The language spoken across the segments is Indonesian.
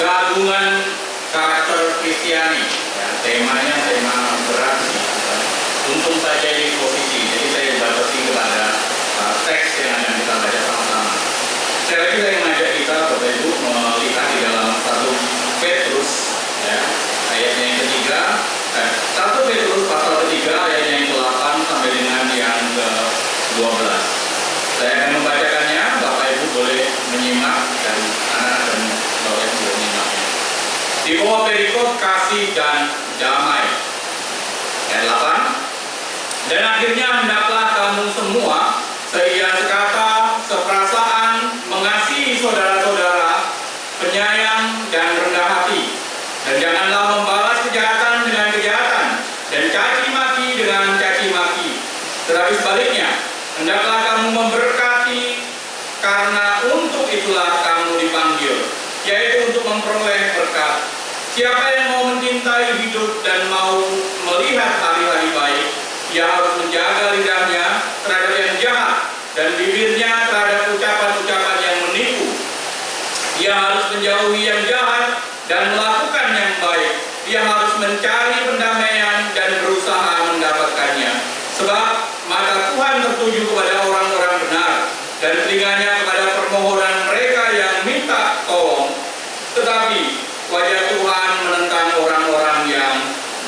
keagungan karakter Kristiani. Ya, temanya tema berat. Untung saja ini posisi, jadi saya batasi kepada teks yang akan kita baca sama-sama. Sekali lagi saya mengajak kita, Bapak Ibu, melihat di dalam 1 Petrus, ya, ayatnya yang ketiga, 1 Petrus pasal ketiga, ayatnya yang ke-8 sampai dengan yang ke-12. Saya akan membacakannya, Bapak Ibu boleh menyimak dan anak dan Bapak Ibu boleh menyimaknya. Di bawah perikop kasih dan damai. Ayat 8. Dan akhirnya hendaklah kamu semua seia sekata, seperasaan, mengasihi saudara-saudara, penyayang dan rendah hati, dan janganlah membalas kejahatan dengan kejahatan, dan caci maki dengan caci maki. Tetapi sebaliknya, hendaklah kamu memberkati, karena untuk itulah kamu dipanggil, yaitu untuk memperoleh berkat. Siapa yang mau mencintai hidup dan mau melihat hari-hari baik, ia harus menjaga lidahnya terhadap yang jahat dan bibirnya terhadap ucapan-ucapan yang menipu. Ia harus menjauhi yang jahat dan melakukan yang baik. Ia harus mencari pendamaian dan berusaha mendapatkannya. Sebab mata Tuhan tertuju kepada orang-orang benar dan telinganya kepada permohonan mereka yang minta tolong. Tetapi wajah Tuhan menentang orang-orang yang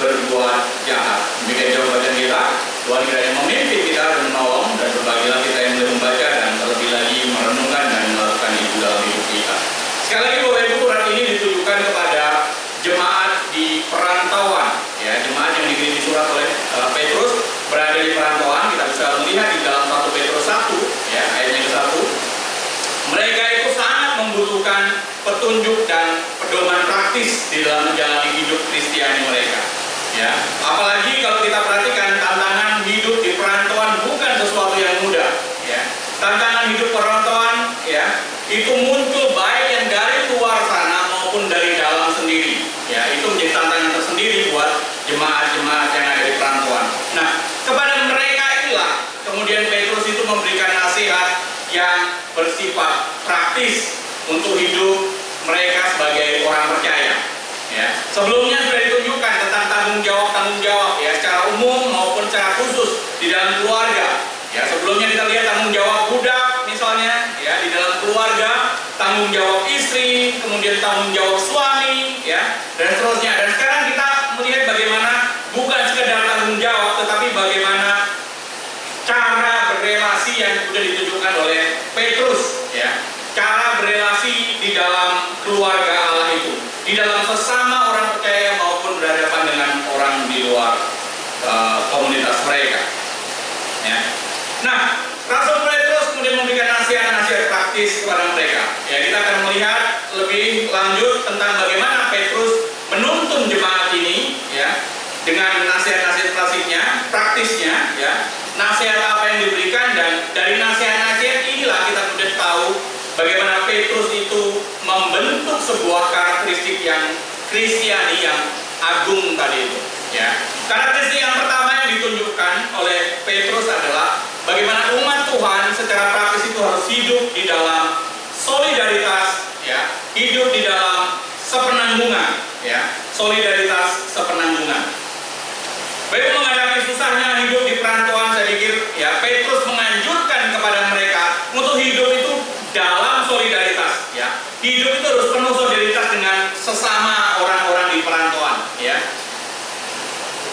berbuat jahat. Demikian jawaban kita. Tuhan kiranya memimpin kita dan menolong, dan berbagilah kita yang boleh membaca dan terlebih lagi merenungkan dan melakukan itu dalam hidup kita. Sekali lagi Bapak Ibu, surat ini ditujukan kepada jemaat di perantauan, ya, jemaat yang dikirim surat oleh Petrus berada di perantauan. Kita bisa melihat di dalam 1 Petrus 1, ya, ayatnya ke-1. Mereka itu sangat membutuhkan petunjuk dan pedoman praktis di dalam menjalani hidup Kristiani mereka. Ya, apalagi kalau kita perhatikan tantangan hidup di perantauan bukan sesuatu yang mudah. Ya, tantangan hidup perantauan, ya, itu muncul baik yang dari luar sana maupun dari dalam sendiri. Ya, itu menjadi tantangan tersendiri buat jemaat-jemaat yang ada di perantauan. Nah, kepada mereka itulah kemudian Petrus itu memberikan nasihat yang bersifat praktis untuk hidup mereka sebagai orang percaya. Ya, sebelumnya sudah ditunjukkan tentang tanggung jawab ya, secara umum maupun secara khusus di dalam keluarga. Ya, sebelumnya kita lihat tanggung jawab budak misalnya, ya, di dalam keluarga, tanggung jawab istri, kemudian tanggung jawab suami, ya, dan seterusnya. Dan sekarang kita melihat bagaimana bukan sekedar tanggung jawab, tetapi bagaimana cara berrelasi yang sudah ditunjukkan oleh Petrus, ya, cara berrelasi di dalam keluarga Allah itu, di dalam sesama orang percaya maupun berhadapan dengan orang di luar komunitas mereka. Ya. Nah, Rasul Petrus kemudian memberikan nasihat-nasihat praktis kepada mereka. Ya, kita akan melihat lebih lanjut tentang bagaimana Petrus menuntun jemaat ini, ya, dengan nasihat-nasihat praktisnya, ya, nasihat apa yang diberikan, dan dari nasihat-nasihat inilah kita sudah tahu bagaimana Petrus itu membentuk sebuah karakteristik yang Kristiani yang agung tadi itu. Ya. Karakteristik yang pertama yang ditunjukkan oleh Petrus adalah bagaimana umat Tuhan secara praktis itu harus hidup di dalam solidaritas, ya, hidup di dalam sepenanggungan, ya, solidaritas sepenanggungan. Baik, menghadapi susahnya hidup di perantauan, saya pikir, ya, Petrus menganjurkan kepada mereka untuk hidup itu dalam solidaritas, ya. Hidup itu harus penuh solidaritas dengan sesama orang-orang di perantauan, ya.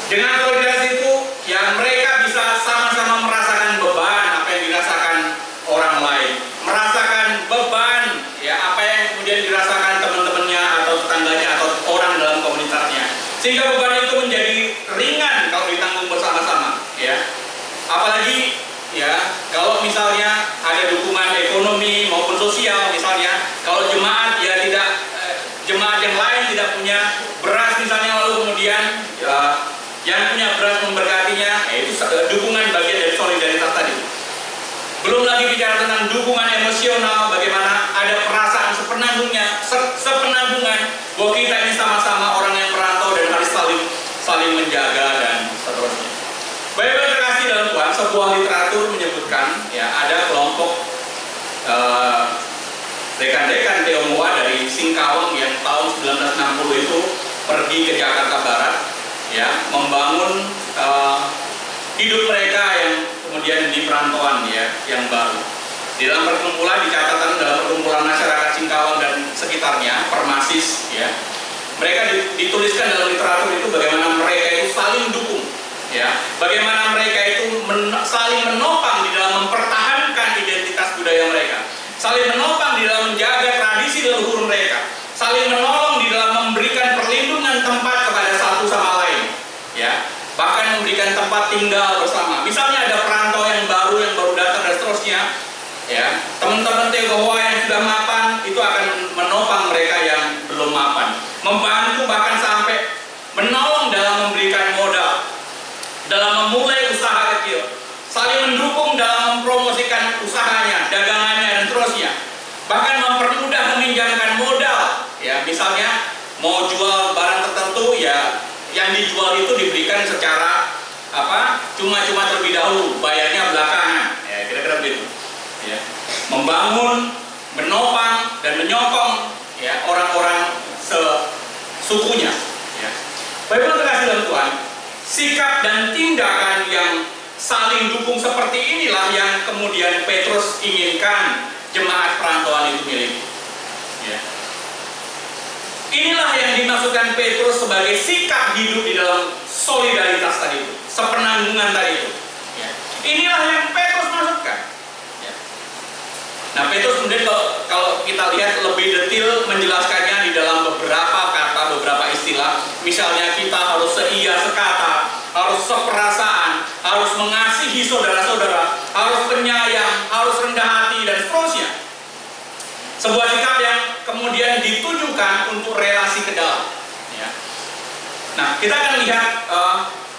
Dengan solidaritas itu, ya, mereka bisa sama-sama merasakan beban apa yang dirasakan orang lain, merasakan beban, ya, apa yang kemudian dirasakan teman-temannya atau tetangganya atau orang dalam komunitasnya, sehingga beban itu menjadi ringan kalau ditanggung bersama-sama, ya. Apalagi, ya, kalau misalnya ada dukungan ekonomi maupun sosial, misalnya kalau jemaat, ya, jemaat yang lain tidak punya beras misalnya, lalu kemudian, ya, yang punya beras memberkatinya, itu dukungan bagian dari solidaritas tadi. Belum lagi bicara tentang dukungan emosional, bagaimana ada perasaan sepenanggungan bahwa kita ini sama-sama orang yang merantau dan harus saling menjaga dan seterusnya. Baik-baik terkasih dalam Tuhan, sebuah literatur menyebutkan, ya, ada kelompok rekan-rekan Tionghoa dari Singkawang yang tahun pergi ke Jakarta Barat, ya, membangun hidup mereka yang kemudian di perantauan, ya, yang baru. Di dalam perkumpulan, dicatatkan dalam perkumpulan masyarakat Singkawang dan sekitarnya, Permasis, ya, mereka dituliskan dalam literatur itu bagaimana mereka itu saling dukung, ya, bagaimana mereka itu saling menopang di dalam mempertahankan identitas budaya mereka, saling menopang di dalam menjaga tradisi leluhur mereka, saling menolong di dalam memberikan perlindungan tempat kepada satu sama lain, ya, bahkan memberikan tempat tinggal bersama. Misalnya ada perantau yang baru datang dan seterusnya, ya, teman-teman Tionghoa yang sudah mapan itu akan menopang mereka yang belum mapan, membantu bahkan sampai menolong dalam memberikan modal, dalam memulai usaha kecil, saling mendukung dalam mempromosikan usahanya, dagangannya dan seterusnya, bahkan mempermudah meminjamkan modal, ya, misalnya mau jual barang tertentu, ya, yang dijual itu diberikan secara cuma-cuma terlebih dahulu, bayarnya belakangan, ya, kira-kira begitu, ya. Membangun, menopang dan menyokong, ya, orang-orang sesukunya, ya. Bapak-Ibu terkasih dalam Tuhan, sikap dan tindakan yang saling dukung seperti inilah yang kemudian Petrus inginkan jemaat perantauan itu miliki, ya. Inilah yang dimaksudkan Petrus sebagai sikap hidup di dalam solidaritas tadi itu, sepenanggungan tadi itu, ya. Inilah yang Petrus maksudkan, ya. Nah, Petrus kemudian kalau kita lihat lebih detail menjelaskannya di dalam beberapa kata, beberapa istilah. Misalnya kita harus seia sekata, harus seperasaan, harus mengasihi saudara-saudara, harus penyayang, harus rendah hati dan seterusnya. Sebuah sikap yang kemudian ditujukan untuk relasi ke dalam, ya. Nah, kita akan lihat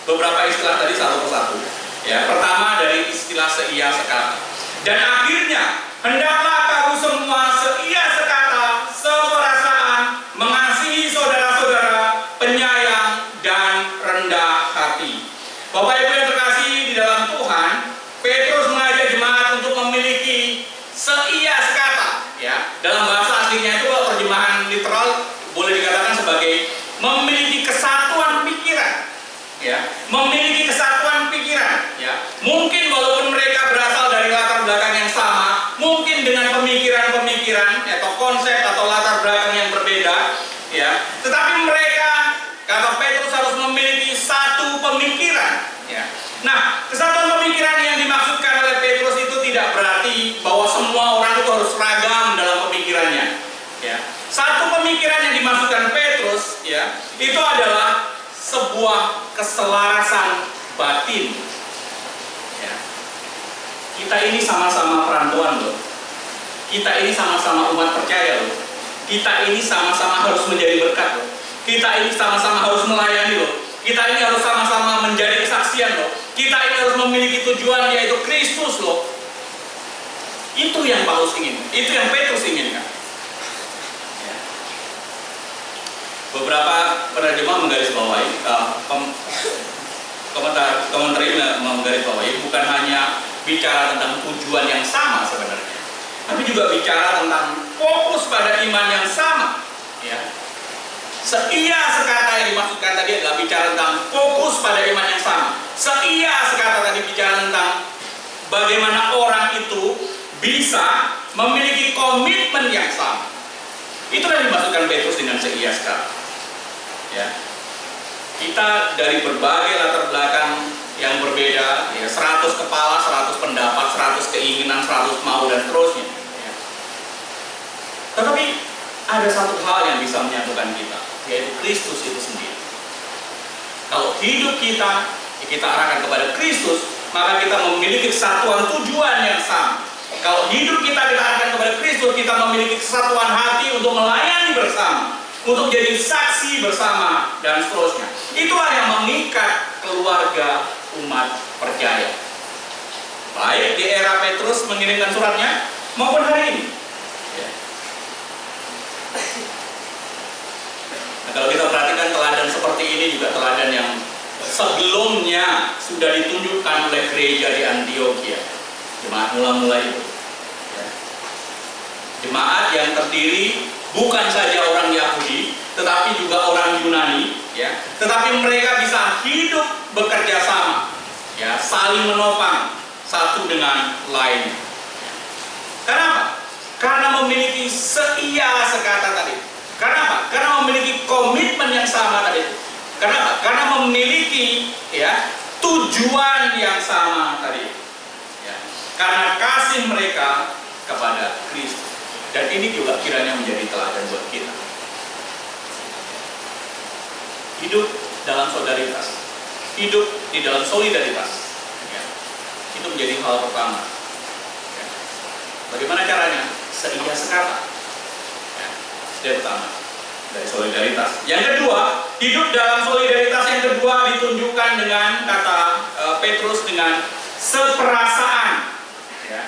beberapa istilah tadi satu persatu, ya. Pertama dari istilah seia sekata. Dan akhirnya hendaklah kamu semua seia sekata, seperasaan, mengasihi saudara-saudara, penyayang dan rendah hati. Bapak Ibu yang terkasih di dalam Tuhan, Petrus mengajak jemaat untuk memiliki seia sekata, ya. Dalam bahasa aslinya itu terjemahan literal boleh dikatakan sebagai memiliki kesatuan pikiran, ya. Memiliki kesatuan pikiran, ya. Mungkin walaupun mereka berasal dari latar belakang yang sama, mungkin dengan pemikiran-pemikiran atau konsep atau latar belakang yang berbeda, ya. Tetapi mereka, kata Petrus, harus memiliki satu pemikiran, ya. Nah, kesatuan pemikiran yang dimaksudkan oleh Petrus itu tidak berarti bahwa semua orang itu harus seragam dalam pemikirannya, ya. Satu pemikiran yang dimaksudkan Petrus, ya, itu adalah sebuah keselarasan batin, ya. Kita ini sama-sama perantauan loh. Kita ini sama-sama umat percaya loh. Kita ini sama-sama harus menjadi berkat loh. Kita ini sama-sama harus melayani loh. Kita ini harus sama-sama menjadi kesaksian loh. Kita ini harus memiliki tujuan, yaitu Kristus loh. Itu yang Paulus ingin, itu yang Petrus inginkan, ya. Beberapa penerjemah menggarisbawahi, komentar ini menggarisbawahi bukan hanya bicara tentang tujuan yang sama sebenarnya, tapi juga bicara tentang fokus pada iman yang sama, ya. Seia sekata yang dimaksudkan tadi adalah bicara tentang fokus pada iman yang sama. Seia sekata tadi bicara tentang bagaimana orang itu bisa memiliki komitmen yang sama. Itulah yang dimaksudkan Petrus dengan seia sekata, ya. Kita dari berbagai latar belakang yang berbeda, ya, 100 kepala, 100 pendapat, 100 keinginan, 100 mau dan seterusnya, ya. Tetapi ada satu hal yang bisa menyatukan kita, yaitu Kristus itu sendiri. Kalau hidup kita arahkan kepada Kristus, maka kita memiliki kesatuan tujuan yang sama. Kalau hidup kita arahkan kepada Kristus, kita memiliki kesatuan hati untuk melayani bersama, untuk jadi saksi bersama dan seterusnya. Itulah yang mengikat keluarga umat percaya, baik di era Petrus mengirimkan suratnya maupun hari ini, ya. Nah, kalau kita perhatikan teladan seperti ini juga teladan yang sebelumnya sudah ditunjukkan oleh gereja di Antioquia, jemaat mula-mula itu, ya. Jemaat yang terdiri bukan saja orang Yahudi, tetapi juga orang Yunani, ya, tetapi mereka bisa hidup bekerja sama, ya, saling menopang satu dengan lain. Kenapa? Karena memiliki seia sekata tadi. Kenapa? Karena memiliki komitmen yang sama tadi. Kenapa? Karena memiliki, ya, tujuan yang sama tadi. Ya. Karena kasih mereka kepada Kristus. Dan ini juga kiranya menjadi teladan buat kita. Hidup dalam solidaritas, hidup di dalam solidaritas, ya. Itu menjadi hal pertama. Ya. Bagaimana caranya? Seia sekata, ya. Yang pertama dari solidaritas. Yang kedua, hidup dalam solidaritas yang kedua ditunjukkan dengan kata Petrus dengan seperasaan, ya.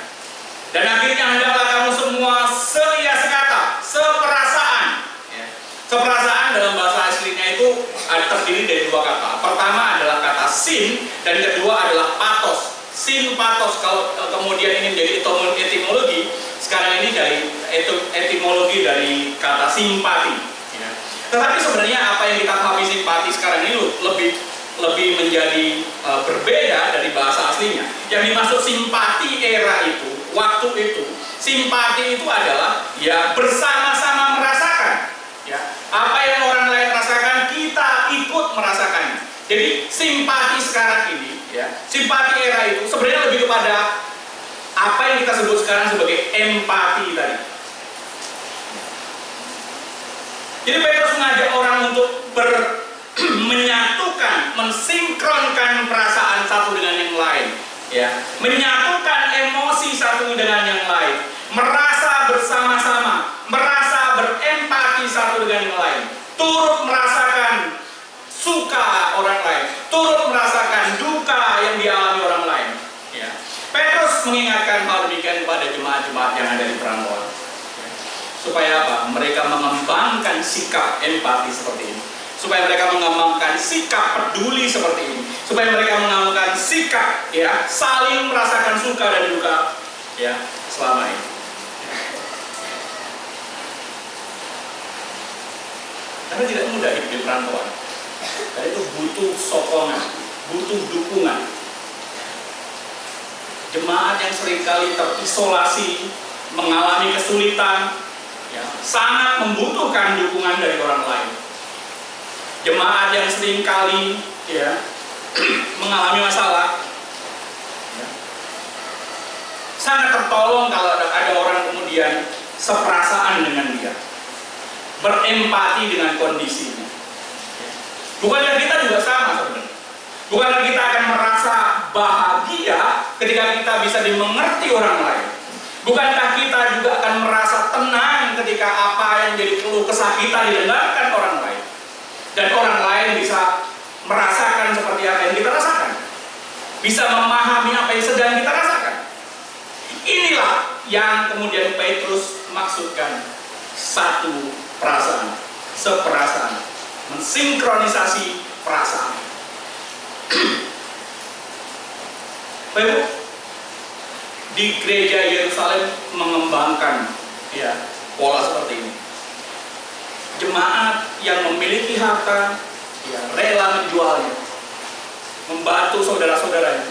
Dan akhirnya hendaklah kamu semua seia sekata, seperasaan, ya. Seperasaan dalam bahasa aslinya itu terdiri dari dua kata. Pertama adalah kata sin, dan kedua adalah patos. Sin, patos. Kalau kemudian ini menjadi etimologi, sekarang ini dari etimologi dari kata simpati, ya. Tetapi sebenarnya apa yang kita pahami simpati sekarang ini lebih menjadi berbeda dari bahasa aslinya. Yang dimaksud simpati era itu, waktu itu, simpati itu adalah, ya, bersama-sama merasakan, ya. Apa yang orang lain rasakan, kita ikut merasakannya. Jadi simpati sekarang ini, ya, simpati era itu sebenarnya lebih kepada apa yang kita sebut sekarang sebagai empati tadi. Jadi Petrus mengajak orang untuk menyatukan, mensinkronkan perasaan satu dengan yang lain, ya, menyatukan emosi satu dengan yang lain, merasa bersama-sama, merasa berempati satu dengan yang lain, turut merasakan suka orang lain, turut merasakan duka yang dialami orang lain, ya. Petrus mengingatkan hal demikian kepada jemaat-jemaat yang ada di perantauan, ya. Supaya apa? Mereka mengembangkan sikap empati seperti ini, supaya mereka mengembangkan sikap peduli seperti ini, supaya mereka mengembangkan sikap, ya, saling merasakan suka dan duka, ya, selama ini. Karena tidak mudah hidup di perantauan. Dan itu butuh sokongan, butuh dukungan. Jemaat yang seringkali terisolasi, mengalami kesulitan, ya, sangat membutuhkan dukungan dari orang lain. Jemaat yang seringkali, ya, mengalami masalah, ya, sangat tertolong kalau ada orang kemudian seperasaan dengan dia, berempati dengan kondisinya. Bukankah kita juga sama sebenarnya? Bukankah kita akan merasa bahagia ketika kita bisa dimengerti orang lain? Bukankah kita juga akan merasa tenang ketika apa yang jadi keluh kesah kita didengarkan orang lain? Dan orang lain bisa merasakan seperti apa yang kita rasakan, bisa memahami apa yang sedang kita rasakan. Inilah yang kemudian Petrus maksudkan, satu perasaan, seperasaan, mensinkronisasi perasaan. Bapak, di gereja Yerusalem mengembangkan, ya, pola seperti ini. Jemaat yang memiliki harta, ya, rela menjualnya, membantu saudara-saudaranya,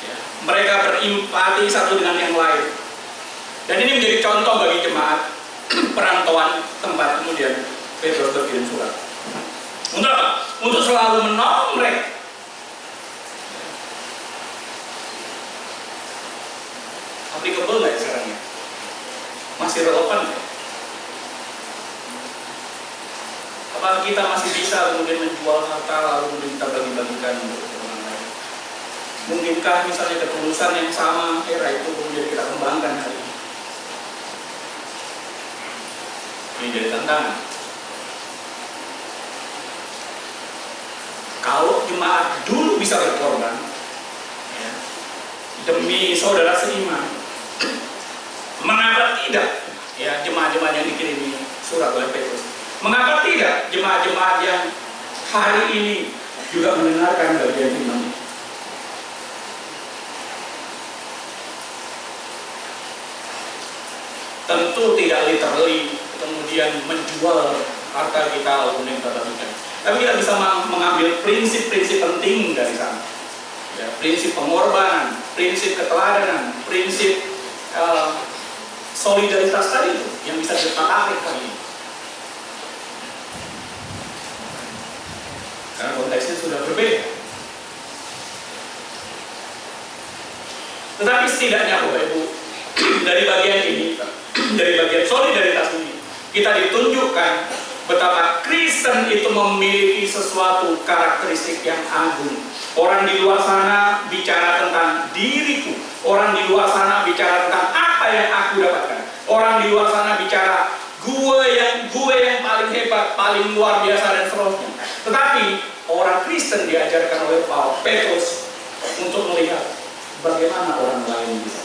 ya, mereka berempati satu dengan yang lain. Dan ini menjadi contoh bagi jemaat perantauan tempat kemudian Petrus berkirim surat. Untuk apa? Untuk selalu menolong mereka. Applicable nggak sekarang ya? Masih relevan nggak? Apakah kita masih bisa kemudian menjual harta lalu kemudian kita bagi-bagikan untuk orang lain? Mungkinkah misalnya ketulusan yang sama era itu kemudian kita kembangkan hari ini? Ini jadi tantangan. Kalau jemaat dulu bisa berkorban, ya, demi saudara seiman, mengapa tidak, ya, jemaat-jemaat yang dikirimi surat oleh Petrus? Mengapa tidak jemaat-jemaat yang hari ini juga mendengarkan bagian firman? Tentu tidak literally kemudian menjual harta kita ataupun yang kita bagikan. Tapi kita bisa mengambil prinsip-prinsip penting dari sana. Ya, prinsip pengorbanan, prinsip keteladanan, prinsip solidaritas tadi itu yang bisa kita tarik kali ini. Karena konteksnya sudah berbeda. Tetapi setidaknya Bapak Ibu, dari bagian ini, dari bagian solidaritas ini, kita ditunjukkan betapa Kristen itu memiliki sesuatu karakteristik yang agung. Orang di luar sana bicara tentang diriku. Orang di luar sana bicara tentang apa yang aku dapatkan. Orang di luar sana bicara gue yang paling hebat, paling luar biasa dan seterusnya. Tetapi orang Kristen diajarkan oleh Paulus Petrus untuk melihat bagaimana orang lain bisa.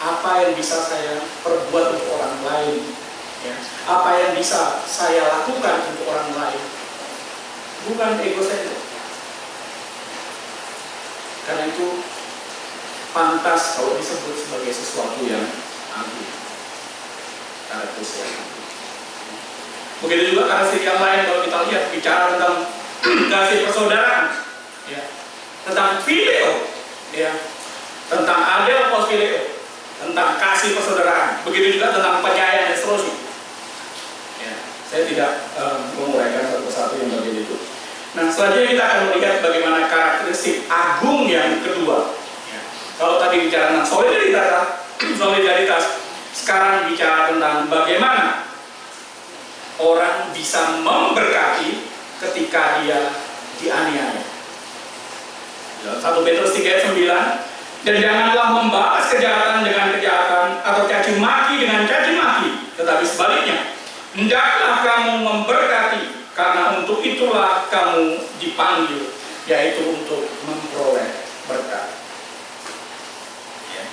Apa yang bisa saya perbuat untuk orang lain? Ya. Apa yang bisa saya lakukan untuk orang lain? Bukan egosentris. Karena itu pantas kalau disebut sebagai sesuatu yang agung. Karakteristik yang agung. Begitu juga karakteristik yang lain kalau kita lihat bicara tentang kasih persaudaraan, ya, tentang filio, ya, tentang adelphos filio, tentang kasih persaudaraan. Begitu juga tentang penyayang dan seterusnya. Ya, saya tidak menguraikan satu persatu yang bagian itu. Nah, selanjutnya kita akan melihat bagaimana karakteristik agung yang kedua. Ya. Kalau tadi bicara tentang solidaritas, sekarang bicara tentang bagaimana orang bisa memberkati ketika dia dianiaya. 1 Petrus 3 ayat 9, dan janganlah membalas kejahatan dengan kejahatan atau caci maki dengan caci maki, tetapi sebaliknya, hendaklah kamu memberkati, karena untuk itulah kamu dipanggil, yaitu untuk memperoleh berkat. Ya.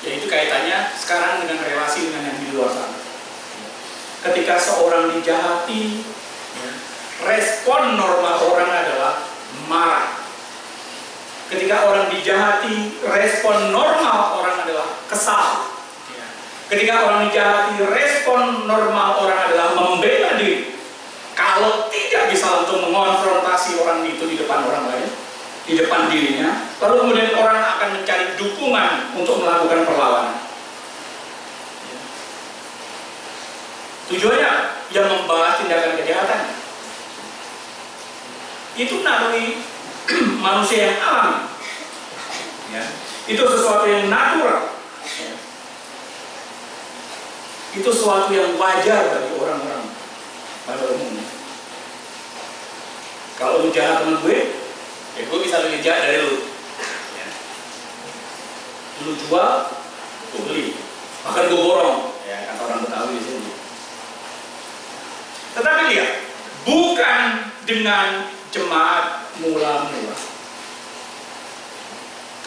Yaitu kaitannya sekarang dengan relasi dengan yang di luar sana. Ketika seorang dijahati, ya, respon normal orang adalah marah. Ketika orang dijahati, respon normal orang adalah kesal. Ya. Ketika orang dijahati, respon normal orang adalah membela diri. Kalau tidak bisa untuk mengonfrontasi orang itu di depan orang lain, di depan dirinya, lalu kemudian orang akan mencari dukungan untuk melakukan perlawanan. Tujuannya yang membalas tindakan kejahatan. Itu naluri manusia yang alami. Ya. Itu sesuatu yang natural. Ya. Itu sesuatu yang wajar bagi orang-orang pada umumnya. Kalau lu jahat teman gue, ya gue bisa lebih jahat dari lu. Ya. Lu jual, gue beli. Bahkan gue borong. Ya, kata orang Betawi di sini. Tetapi lihat, bukan dengan jemaat mula-mula.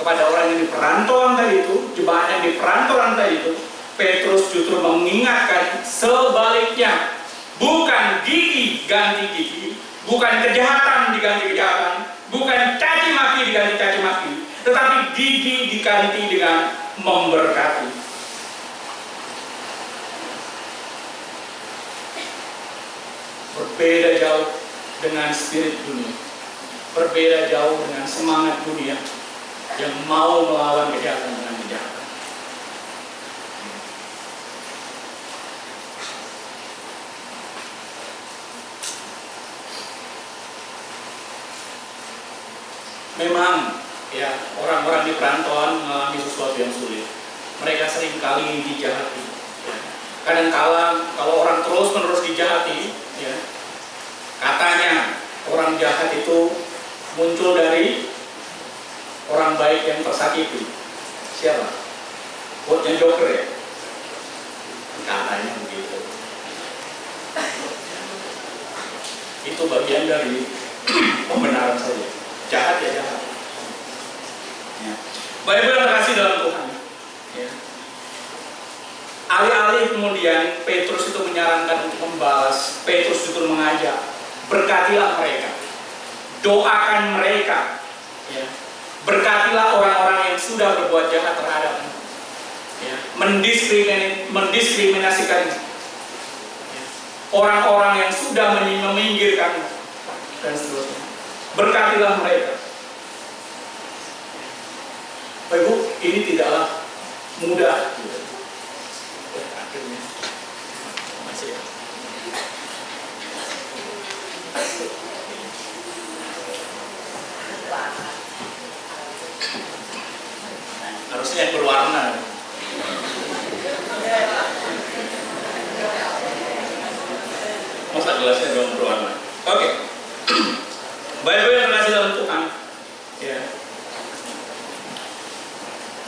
Kepada orang yang di perantauan tadi itu, jemaat yang di perantauan tadi itu, Petrus justru mengingatkan sebaliknya. Bukan gigi ganti gigi, bukan kejahatan diganti kejahatan, bukan caci maki diganti caci maki, tetapi gigi diganti dengan memberkati. Berbeda jauh dengan spirit dunia, berbeda jauh dengan semangat dunia yang mau melawan kejahatan dengan kejahatan. Memang ya, orang-orang di perantauan mengalami sesuatu yang sulit. Mereka sering kali dijahati. Ya. Kadang-kala kalau orang terus-menerus dijahati, ya, katanya orang jahat itu muncul dari orang baik yang tersakiti. Siapa? Quote-nya Joker ya? Katanya begitu. Itu bagian dari pembenaran saja. Jahat ya jahat. Ya. Bapak Ibu yang terkasih dalam Tuhan. Ya. Alih-alih kemudian Petrus itu menyarankan untuk membalas, Petrus itu mengajak, berkatilah mereka, doakan mereka, ya. Berkatilah orang-orang yang sudah berbuat jahat terhadapmu, ya. Mendiskriminasikan, ya. orang-orang yang sudah meminggirkan, dan seterusnya. Berkatilah mereka. Bapak Ibu, ini tidaklah mudah. Akhirnya, masih ya. Harusnya yang berwarna. Masa gelasnya belum berwarna? Oke. Baik-baik yang terkasih dalam Tuhan. Ya.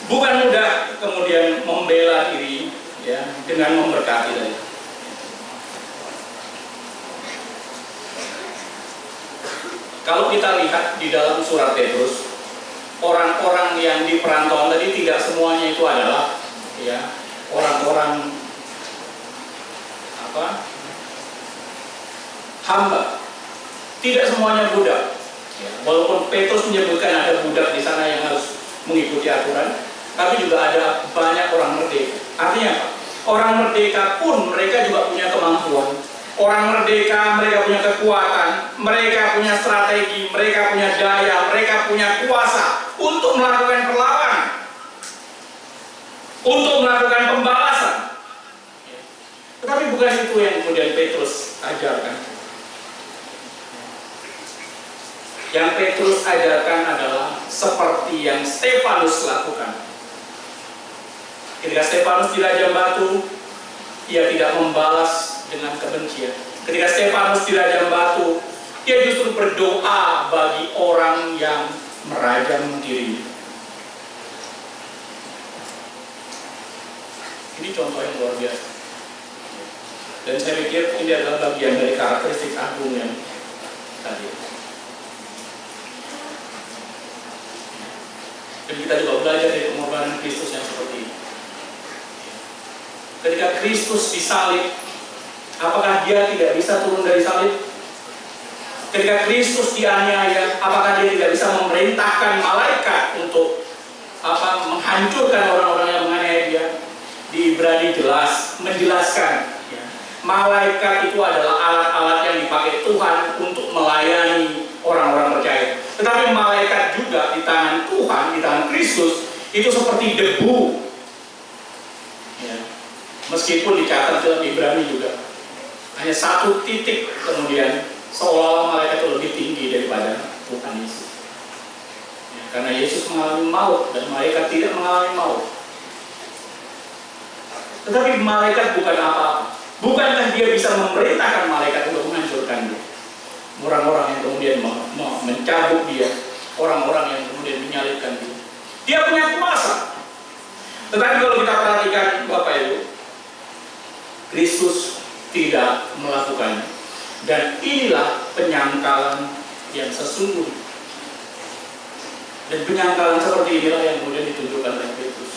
Bukan mudah kemudian membela diri ya dengan memberkati tadi. Kalau kita lihat di dalam surat Petrus, orang-orang yang di perantauan tadi tidak semuanya itu adalah ya orang-orang hamba. Tidak semuanya budak. Ya, walaupun Petrus menyebutkan ada budak di sana yang harus mengikuti aturan, tapi juga ada banyak orang merdeka. Artinya apa? Orang merdeka pun mereka juga punya kemampuan. Orang merdeka, mereka punya kekuatan, mereka punya strategi, mereka punya daya, mereka punya kuasa untuk melakukan perlawanan, untuk melakukan pembalasan. Tetapi bukan itu yang kemudian Petrus ajarkan. Yang Petrus ajarkan adalah seperti yang Stefanus lakukan. Ketika Stefanus dirajam batu, ia tidak membalas dengan kebencian. Ketika Stefanus dirajam batu, dia justru berdoa bagi orang yang merajam dirinya. Ini contoh yang luar biasa. Dan saya pikir ini adalah bagian dari karakteristik agung yang tadi. Dan kita juga belajar dari pengorbanan Kristus yang seperti ini. Ketika Kristus disalib, apakah dia tidak bisa turun dari salib? Ketika Kristus dianiaya, apakah dia tidak bisa memerintahkan malaikat untuk menghancurkan orang-orang yang menganiaya dia? Di Ibrani jelas menjelaskan, ya, malaikat itu adalah alat-alat yang dipakai Tuhan untuk melayani orang-orang percaya. Tetapi malaikat juga di tangan Tuhan, di tangan Kristus, itu seperti debu. Ya. Meskipun dicatat dalam Ibrani juga hanya satu titik, kemudian seolah-olah malaikat itu lebih tinggi daripada Tuhan Yesus. Ya, karena Yesus mengalami maut dan malaikat tidak mengalami maut. Tetapi malaikat bukan apa-apa. Bukankah dia bisa memerintahkan malaikat untuk menghancurkan dia? Orang-orang yang kemudian mencabut dia, orang-orang yang kemudian menyalibkan dia. Dia punya kuasa. Tetapi kalau kita perhatikan Bapak Ibu, Kristus tidak melakukannya. Dan inilah penyangkalan yang sesungguhnya. Dan penyangkalan seperti inilah yang kemudian ditunjukkan oleh Kristus.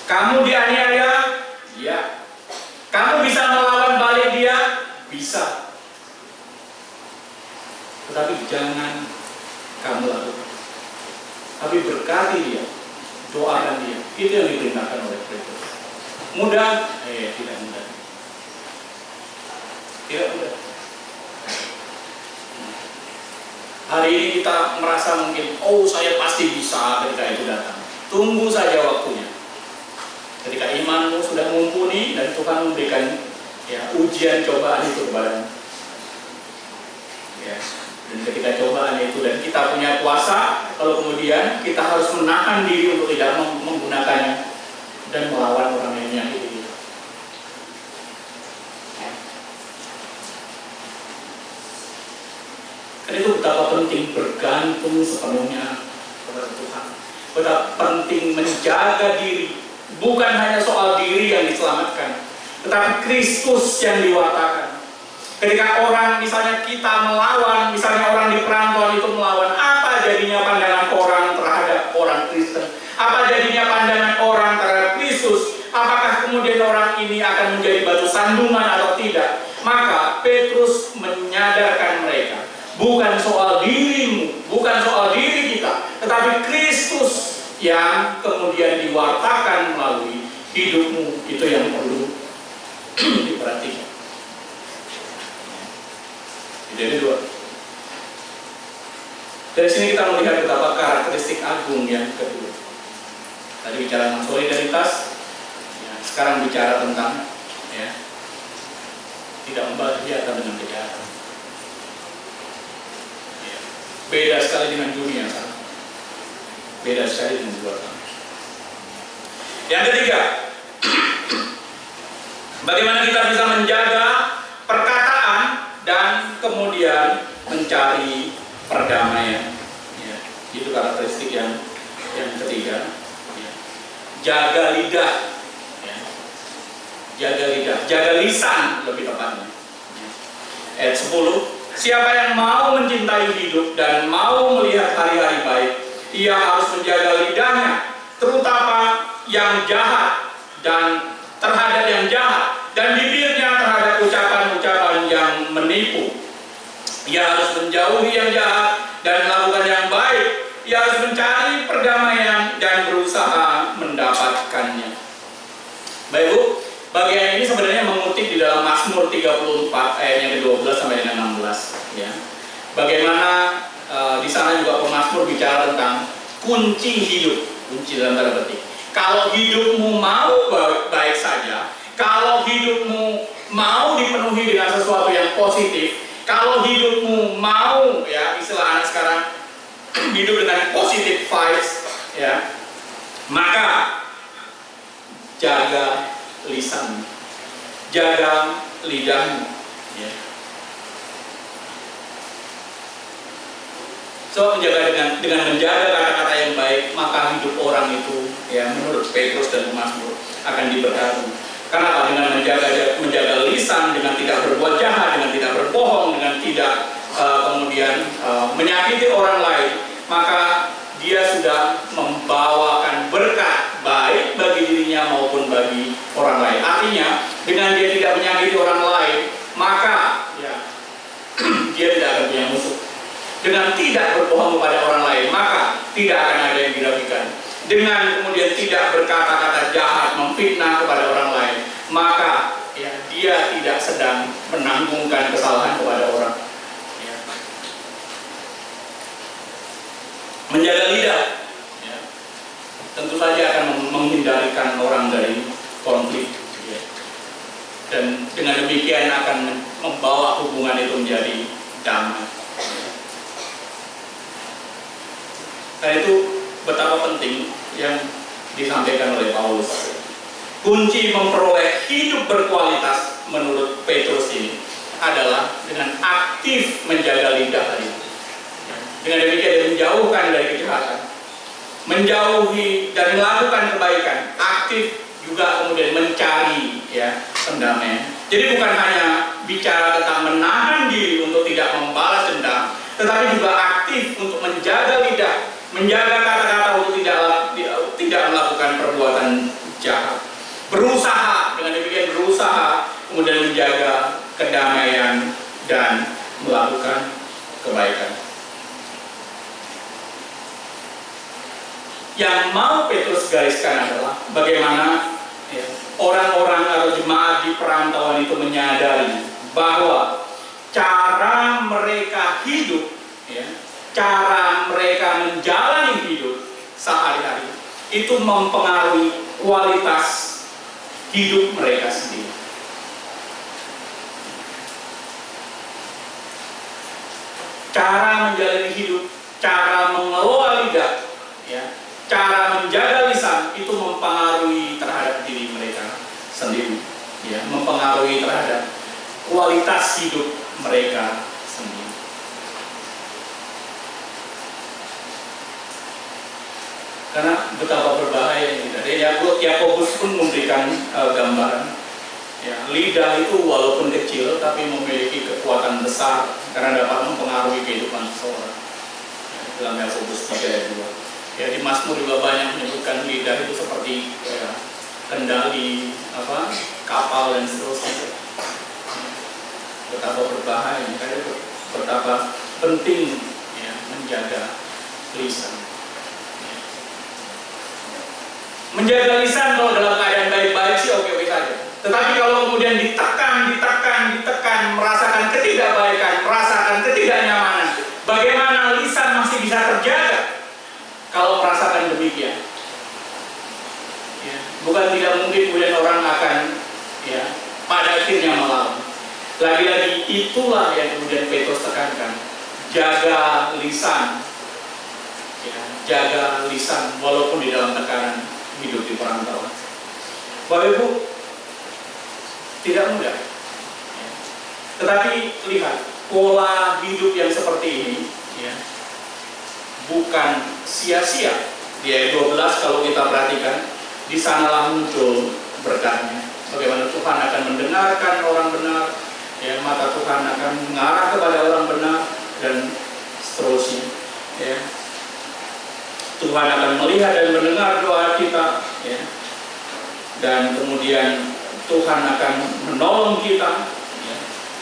Kamu dianiaya? Ya. Kamu bisa melawan balik dia? Bisa. Tetapi jangan kamu lakukan. Tapi berkati dia, doakan dia. Itu yang diperintahkan oleh Kristus. Mudah? Tidak mudah. Tidak mudah. Hari ini kita merasa mungkin, oh saya pasti bisa ketika itu datang. Tunggu saja waktunya. Ketika imanmu sudah mumpuni dan Tuhan memberikan ya, ujian cobaan itu kepadamu. Ya. Dan ketika cobaan itu dan kita punya kuasa, kalau kemudian kita harus menahan diri untuk tidak menggunakannya dan melawan orang yang menyakiti kita. Karena itu betapa penting bergantung sepenuhnya kepada Tuhan. Betapa penting menjaga diri. Bukan hanya soal diri yang diselamatkan, tetapi Kristus yang diwartakan. Ketika orang, misalnya kita melawan, misalnya orang di perantauan itu melawan, apa jadinya pandangan orang terhadap orang Kristen? Apa jadinya pandangan orang terhadap Kristus? Apakah kemudian orang ini akan menjadi batu sandungan atau tidak? Maka Petrus menyadarkan mereka, bukan soal dirimu, bukan soal diri kita, tetapi Kristus yang kemudian diwartakan melalui hidupmu, itu yang perlu diperhatikan. agung yang kedua. Tadi bicara tentang solidaritas, ya, sekarang bicara tentang ya, tidak membalas kejahatan dengan kejahatan. Ya, beda sekali dengan dunia sana. Beda sekali dengan luar sana. Yang ketiga, bagaimana kita bisa menjaga perkataan dan kemudian mencari perdamaian. Ya, itu karakteristik yang ketiga. Ya. Jaga lidah, ya. Jaga lidah, jaga lisan lebih tepatnya. Ya. Ayat 10, siapa yang mau mencintai hidup dan mau melihat hari-hari baik, ia harus menjaga lidahnya, terutama yang jahat dan terhadap yang jahat, dan bibirnya terhadap ucapan-ucapan yang menipu. Ia harus menjauhi yang jahat dan melakukan yang baik. Ia harus mencari perdamaian dan berusaha mendapatkannya. Baik Bu, bagian ini sebenarnya mengutip di dalam Mazmur 34 ayatnya ke-12 sampai dengan 16. Ya. Bagaimana di sana juga pemazmur bicara tentang kunci hidup, kunci dalam tanda petik. Kalau hidupmu mau baik saja, kalau hidupmu mau dipenuhi dengan sesuatu yang positif, kalau hidupmu mau, ya istilah anak sekarang, hidup dengan positive vibes, ya, maka jaga lisan, jaga lidahmu. Ya. So menjaga dengan menjaga kata-kata yang baik, maka hidup orang itu, ya menurut Petrus dan Mazmur, akan diberkati. Karena dengan menjaga lisan, dengan tidak berbuat jahat, dengan tidak berbohong, dengan tidak kemudian menyakiti orang lain, maka dia sudah membawakan berkat baik bagi dirinya maupun bagi orang lain. Artinya dengan dia tidak menyakiti orang lain, maka ya, dia tidak akan punya musuh. Dengan tidak berbohong kepada orang lain, maka tidak akan ada yang diragukan. Dengan kemudian tidak berkata-kata jahat, memfitnah kepada orang lain, maka ya, dia tidak sedang menanggungkan kesalahan kepada orang. Ya. Menjaga lidah, ya, tentu saja akan menghindarikan orang dari konflik. Ya. Dan dengan demikian akan membawa hubungan itu menjadi damai. Karena itu betapa penting yang disampaikan oleh Paulus. Kunci memperoleh hidup berkualitas menurut Petrus ini adalah dengan aktif menjaga lidah tadi. Dengan demikian dia menjauhkan dari kejahatan, menjauhi dan melakukan kebaikan, aktif juga kemudian mencari ya pendamaian. Jadi bukan hanya bicara tentang menahan diri untuk tidak membalas dendam, tetapi juga aktif untuk menjaga lidah, menjaga kata-kata untuk tidak melakukan perbuatan jahat. Berusaha, dengan demikian berusaha kemudian menjaga kedamaian dan melakukan kebaikan. Yang mau Petrus gariskan adalah bagaimana ya, orang-orang atau jemaat di perantauan itu menyadari bahwa cara mereka hidup, ya, cara mereka menjalani hidup sehari-hari itu mempengaruhi kualitas hidup mereka sendiri. Cara menjalani hidup, cara mengelola lidah, ya, cara menjaga lisan itu mempengaruhi terhadap diri mereka sendiri, ya, mempengaruhi terhadap kualitas hidup mereka sendiri. Karena betapa berbahaya ini. Yakobus pun memberikan gambaran. Ya, lidah itu walaupun kecil tapi memiliki kekuatan besar karena dapat mempengaruhi kehidupan seseorang. Ya, dalam Yakobus 3 ayat 2. Ya, di Mazmur juga banyak menyebutkan lidah itu seperti ya, kendali kapal dan seterusnya. Betapa berbahaya, karena betapa penting ya, menjaga lisan. Menjaga lisan kalau dalam keadaan baik-baik sih oke-oke saja. Tetapi kalau kemudian ditekan, merasakan ketidakbaikan, merasakan ketidaknyamanan, bagaimana lisan masih bisa terjaga? Kalau merasa demikian. Ya, bukan tidak mungkin kemudian orang akan pada akhirnya melawan. Lagi-lagi itulah yang kemudian Petrus tekankan. Jaga lisan. Jaga lisan walaupun di dalam tekanan hidup di perantauan. Bapak Ibu, tidak mudah. Tetapi lihat, pola hidup yang seperti ini bukan sia-sia. Di ayat 12 kalau kita perhatikan, di sanalah muncul berkatnya. Bagaimana Tuhan akan mendengarkan orang benar, mata Tuhan akan mengarah kepada orang benar, dan seterusnya. Tuhan akan melihat dan mendengar doa kita, dan kemudian Tuhan akan menolong kita.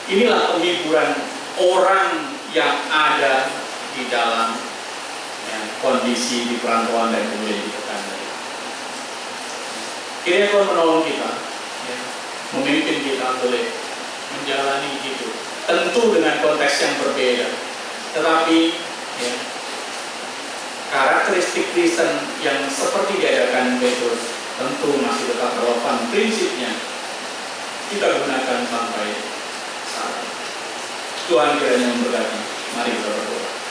Inilah penghiburan orang yang ada di dalam kondisi di perantauan dan kemudian di tekanan. Kiranya Tuhan menolong kita, memimpin kita boleh menjalani hidup, tentu dengan konteks yang berbeda, tetapi karakteristik Kristen yang seperti diajarkan Petrus tentu masih tetap relevan prinsipnya kita gunakan sampai saat ini. Tuhan kiranya memberkati. Mari kita berdoa.